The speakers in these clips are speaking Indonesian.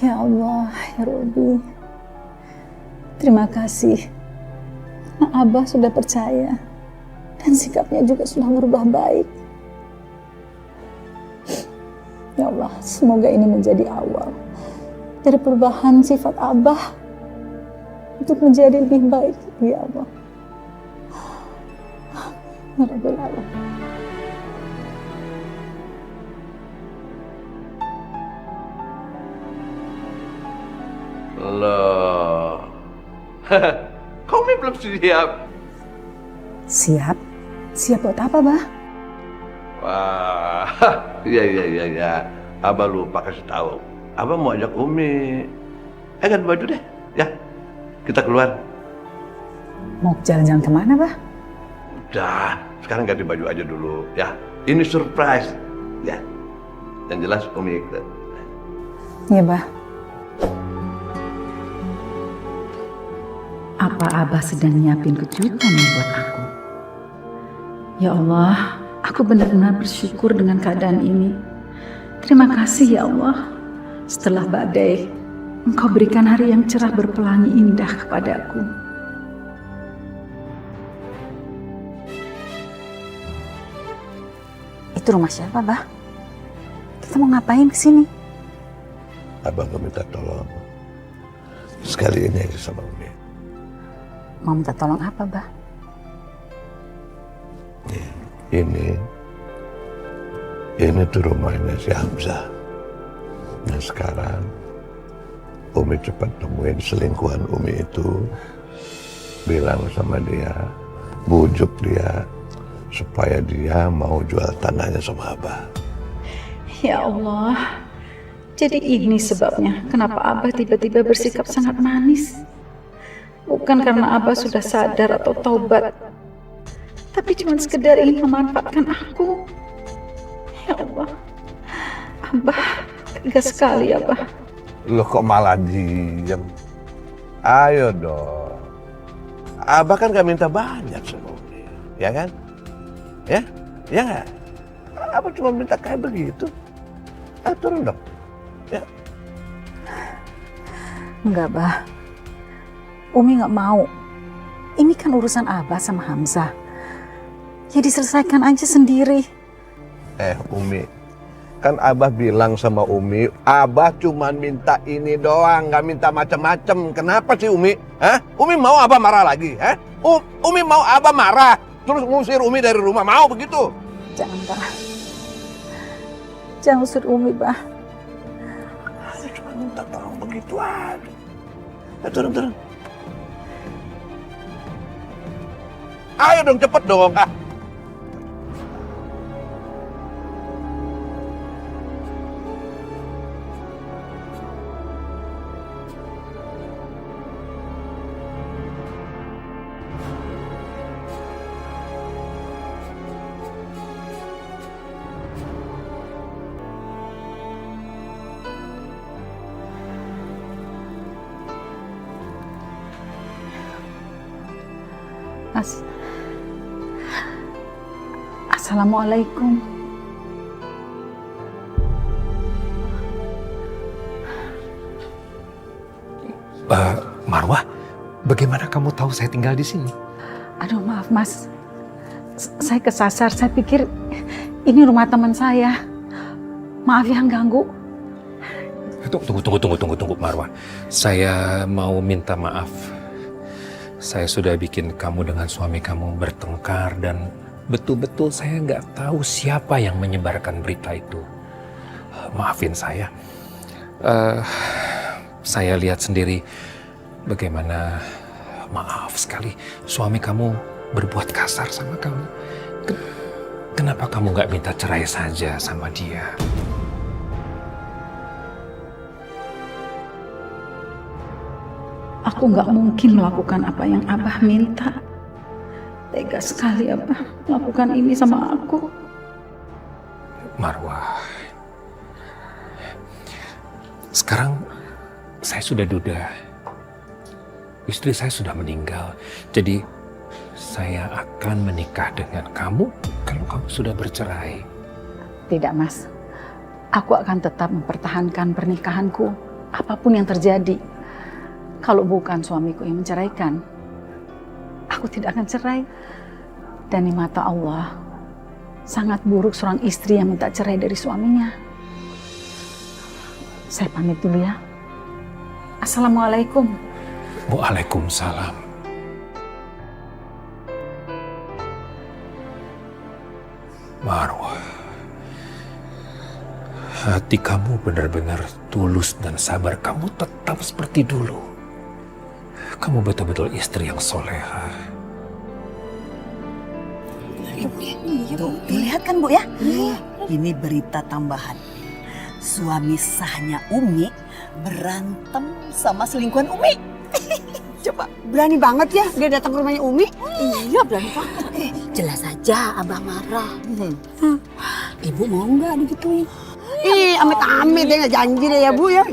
Ya Allah, ya Rabbi. Terima kasih. Karena Abah sudah percaya. Dan sikapnya juga sudah berubah baik. Ya Allah, semoga ini menjadi awal dari perubahan sifat Abah untuk menjadi lebih baik. Ya Allah. Ya Rabbal Alamin. Loh. Kau belum siap. Siap? Siap buat apa, Bah? Wah, iya. Abah lupa kasih tahu. Abah mau ajak Umi. Ganti baju deh, ya. Kita keluar. Mau jalan-jalan kemana, Bah? Udah, sekarang ganti baju aja dulu, ya. Ini surprise, ya. Yang jelas Umi ikut. Iya, Bah. Apa Abah sedang nyiapin kejutan nih buat aku? Ya Allah, aku benar-benar bersyukur dengan keadaan ini. Terima kasih ya Allah. Setelah badai, Engkau berikan hari yang cerah berpelangi indah kepadaku. Itu rumah siapa, Bah? Kita mau ngapain kesini? Abah mau minta tolong. Sekali ini aja sama Umi. Mau minta tolong apa, Bah? Ini tuh rumahnya si Hamzah. Nah sekarang Umi cepat temuin selingkuhan Umi itu, bilang sama dia, bujuk dia supaya dia mau jual tanahnya sama Abah. Ya Allah, jadi ini sebabnya kenapa Abah tiba-tiba bersikap sangat manis. Bukan karena Abah sudah sadar atau taubat, tapi cuma sekedar ingin memanfaatkan aku. Ya Allah, Abah tegas sekali Abah. Loh kok malah diem? Ayo dong. Abah kan gak minta banyak sama Umi, ya kan? Ya? Ya gak? Abah cuma minta kayak begitu. Turun dong. Ya. Enggak, Bah. Umi nggak mau. Ini kan urusan Abah sama Hamzah. Ya diselesaikan aja sendiri. Umi, kan Abah bilang sama Umi, Abah cuma minta ini doang, nggak minta macam-macam. Kenapa sih Umi? Hah? Umi mau Abah marah lagi? Hah? Umi mau Abah marah, terus ngusir Umi dari rumah, mau begitu? Jangan, Bah. Jangan usir Umi, Bah. Aku cuma minta tolong begitu aja. Turun. Ayo dong, cepet dong. Assalamualaikum. Marwah, bagaimana kamu tahu saya tinggal di sini? Aduh, maaf Mas. Saya kesasar. Saya pikir ini rumah teman saya. Maaf yang ganggu. Tunggu, Marwah. Saya mau minta maaf. Saya sudah bikin kamu dengan suami kamu bertengkar dan betul-betul saya nggak tahu siapa yang menyebarkan berita itu. Maafin saya. Saya lihat sendiri bagaimana, maaf sekali, suami kamu berbuat kasar sama kamu. Kenapa kamu nggak minta cerai saja sama dia? Aku nggak mungkin melakukan apa yang Abah minta. Tega sekali Abah melakukan ini sama aku. Marwah, sekarang saya sudah duda. Istri saya sudah meninggal. Jadi saya akan menikah dengan kamu kalau kamu sudah bercerai. Tidak, Mas. Aku akan tetap mempertahankan pernikahanku apapun yang terjadi, kalau bukan suamiku yang menceraikan, aku tidak akan cerai. Dan di mata Allah, sangat buruk seorang istri yang minta cerai dari suaminya. Saya pamit dulu ya. Assalamualaikum. Waalaikumsalam. Marwah, hati kamu benar-benar tulus dan sabar. Kamu tetap seperti dulu. Kamu betul-betul istri yang soleha. Tuh, lihat kan Bu ya? Ini berita tambahan. Suami sahnya Umi berantem sama selingkuhan Umi. Coba. Berani banget ya dia datang ke rumahnya Umi. Iya berani banget. Jelas saja Abah marah. Ibu mau nggak digituin? Amit-amit ya, nggak janji deh ya Bu ya.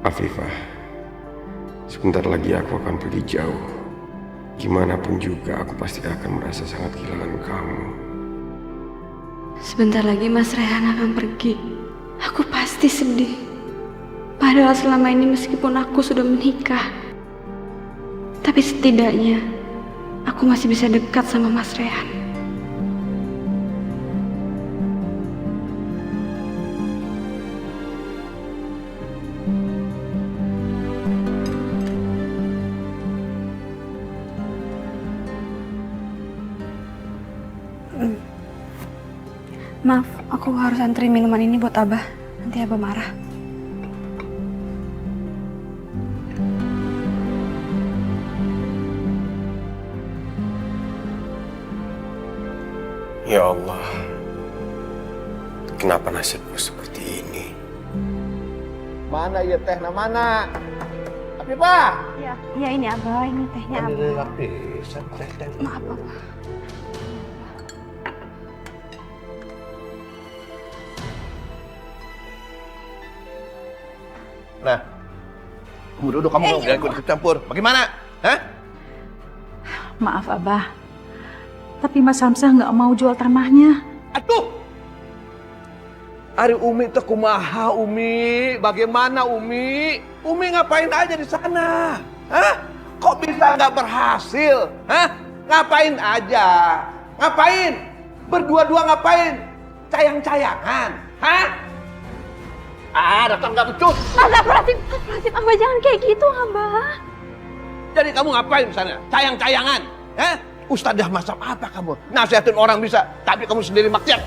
Afifah, sebentar lagi aku akan pergi jauh. Gimana pun juga aku pasti akan merasa sangat kehilangan kamu. Sebentar lagi Mas Rehan akan pergi. Aku pasti sedih. Padahal selama ini meskipun aku sudah menikah, tapi setidaknya aku masih bisa dekat sama Mas Rehan. Maaf, aku harus antri minuman ini buat Abah. Nanti Abah marah. Ya Allah, kenapa nasibku seperti ini? Mana ya teh mana? Afifah. Iya ini Abah, ini tehnya Abah. Teh. Maaf Abah. Nah, kamu duduk, kamu jangan ikut campur. Bagaimana? Hah? Maaf Abah, tapi Mas Hamzah nggak mau jual tanahnya. Aduh! Ari Umi teh kumaha Umi? Bagaimana Umi? Umi ngapain aja di sana? Hah? Kok bisa nggak berhasil? Hah? Ngapain aja? Ngapain? Berdua-dua ngapain? Cayang-cayangan? Hah? Datang nggak becus. Astagfirullahaladzim, Abah jangan kayak gitu Abah. Jadi kamu ngapain di sana? Cayang-cayangan? Hah? Ustadzah macam apa kamu? Nasihatin orang bisa, tapi kamu sendiri maksiat.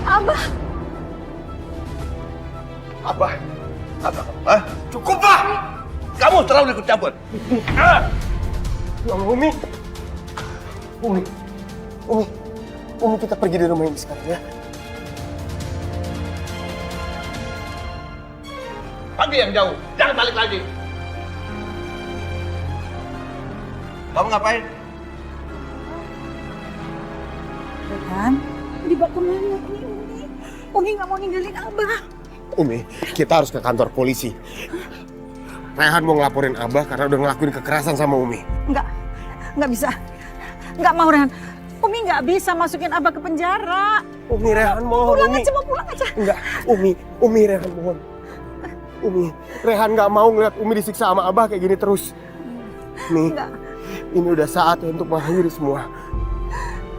Abah. Apa? Cukup lah! Kamu terlalu ikut campur. Ya Allah, Umi, kita pergi dari rumah ini sekarang ya. Pergi yang jauh, jangan balik lagi. Kamu ngapain? Kan? Dibawa kemana Umi? Umi nggak mau ninggalin Abah. Umi, kita harus ke kantor polisi. Rehan mau ngelaporin Abah karena udah ngelakuin kekerasan sama Umi. Nggak bisa. Nggak mau Rehan. Umi nggak bisa masukin Abah ke penjara. Umi, Rehan mohon. Pulang aja, mau pulang aja. Enggak, Umi, Rehan mohon. Umi, Rehan nggak mau ngeliat Umi disiksa sama Abah kayak gini terus. Nih, ini udah saatnya untuk mengakhiri semua.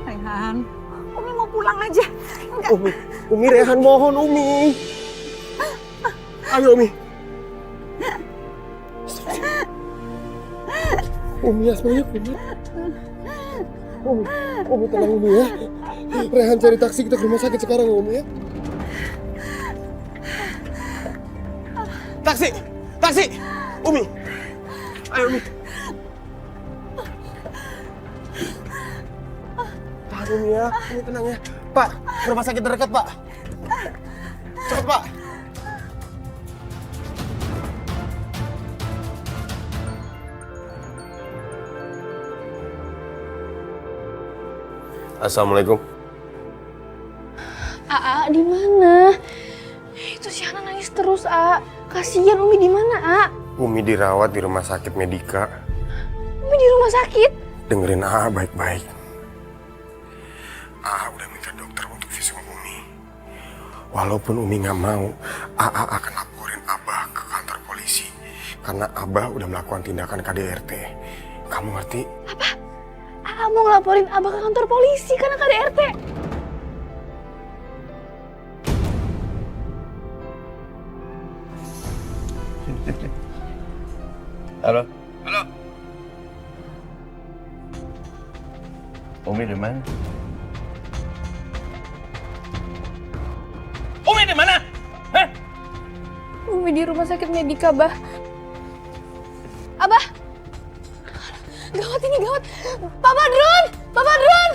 Rehan, Umi mau pulang aja. Enggak. Umi, Rehan mohon Umi. Ayo Umi. Umi, asmanya kumat. Umi tenang Umi ya. Rehan cari taksi kita ke rumah sakit sekarang ya Umi ya. Taksi! Umi! Ayo Umi. Tahan Umi ya, Umi tenang ya. Pak, rumah sakit terdekat Pak. Cepat Pak. Assalamualaikum. Aa, di mana? Itu si Hana nangis terus, A. Kasihan Umi di mana, A? Umi dirawat di rumah sakit Medika. Umi di rumah sakit? dengerin AA baik-baik. AA udah minta dokter untuk visum Umi. Walaupun Umi nggak mau, AA akan laporin Abah ke kantor polisi. Karena Abah udah melakukan tindakan KDRT. Kamu ngerti? Apa? Aa mau ngelaporin Abah ke kantor polisi karena KDRT? Halo? Halo? Umi di mana? Umi di mana? Hah? Umi di rumah sakit Medika, Bah. Abah! Gawat ini, gawat. Pak Badrun! Pak Badrun!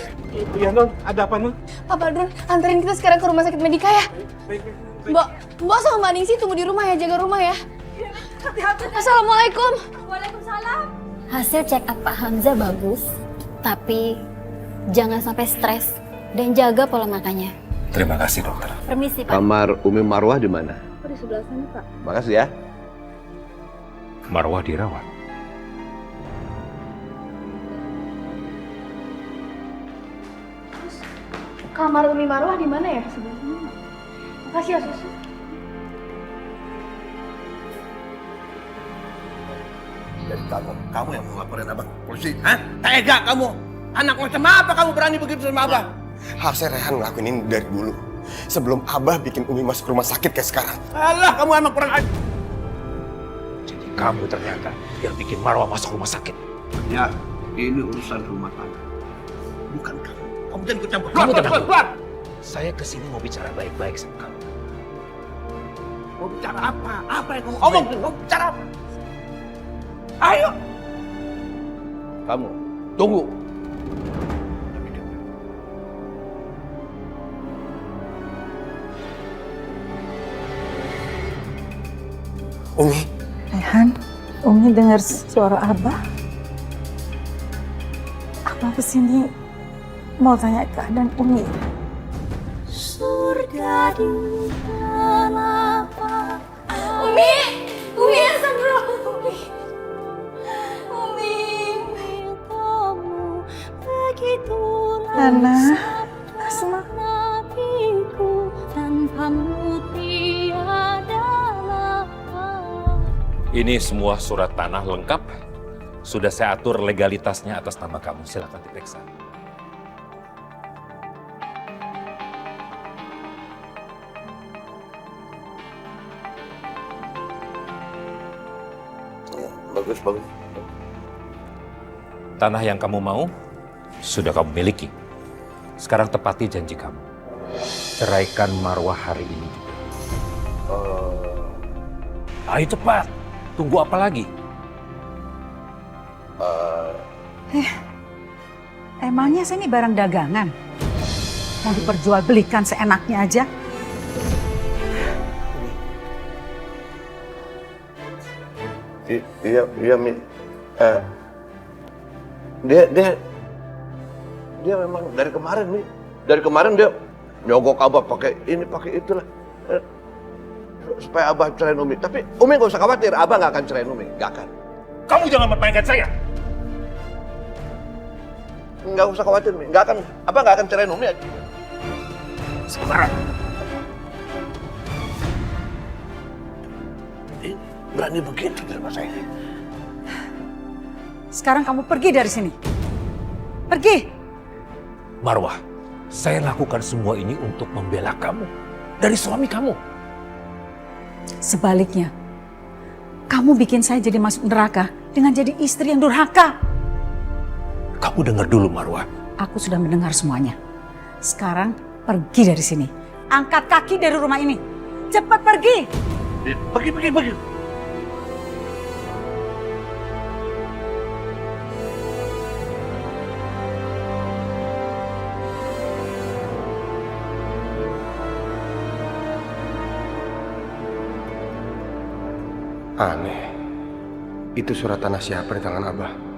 Iya, Non. Ada apa, Non? Pak Badrun, anterin kita sekarang ke rumah sakit Medika ya. Mbak sama Mbak Ningsi tunggu di rumah ya, jaga rumah ya. Assalamualaikum. Waalaikumsalam. Hasil check up Pak Hamzah bagus, tapi jangan sampai stres dan jaga pola makannya. Terima kasih dokter. Permisi Pak. Kamar Umi Marwah di mana? Di sebelah sana Pak. Makasih ya. Marwah dirawat. Kamar Umi Marwah di mana ya? Sebelah sana. Makasih ya, Susu. Jadi kamu yang mau laporin abang ke polisi? Hah? Tega kamu? Anak macam apa kamu berani begitu sama abah? Harusnya Rehan ngelakuin ini dari dulu. Sebelum Abah bikin Umi masuk rumah sakit kayak sekarang. Alah, kamu emang kurang ajar. Jadi kamu ternyata yang bikin Marwah masuk rumah sakit. Ya, ini urusan rumah tangga. Bukan kamu. Kamu jangan ikut campur. Kamu tenang. Keluar. Saya kesini mau bicara baik-baik sama kamu. Mau bicara apa? Apa yang kamu omong? Mau bicara apa? Ayo. Kamu, tunggu. Umi, Rehan, Umi dengar suara Abah. Abah kesini mau tanya keadaan Umi. Surga di halaman. Umi! Umi ya sebelum Umi. Kamu begitulah Ana, Asma. nabiku, tanpamu tiada lawan. Ini semua surat tanah lengkap. Sudah saya atur legalitasnya atas nama kamu. Silakan diperiksa. Bagus, bagus. Tanah yang kamu mau sudah kamu miliki. Sekarang tepati janji kamu. Ceraikan Marwah hari ini juga. Ayo cepat. Tunggu apa lagi? Emangnya saya ini barang dagangan? Mau diperjualbelikan seenaknya aja? Iya, Mi. Dia memang dari kemarin, Mi. Dari kemarin dia nyogok Abah pakai ini, pakai itulah. Supaya Abah cerain Umi. Tapi Umi gak usah khawatir, Abah gak akan cerain Umi. Gak akan. Kamu jangan mempermainkan saya. Gak usah khawatir, Mi. Gak akan. Abah gak akan cerain Umi aja. Sekarang. Berani begitu di rumah saya ini. Sekarang kamu pergi dari sini. Pergi! Marwah, saya lakukan semua ini untuk membela kamu dari suami kamu. Sebaliknya, kamu bikin saya jadi masuk neraka dengan jadi istri yang durhaka. Kamu dengar dulu, Marwah. Aku sudah mendengar semuanya. Sekarang pergi dari sini. Angkat kaki dari rumah ini. Cepat pergi! Pergi. aneh. Itu surat tanah siapa di tangan Abah?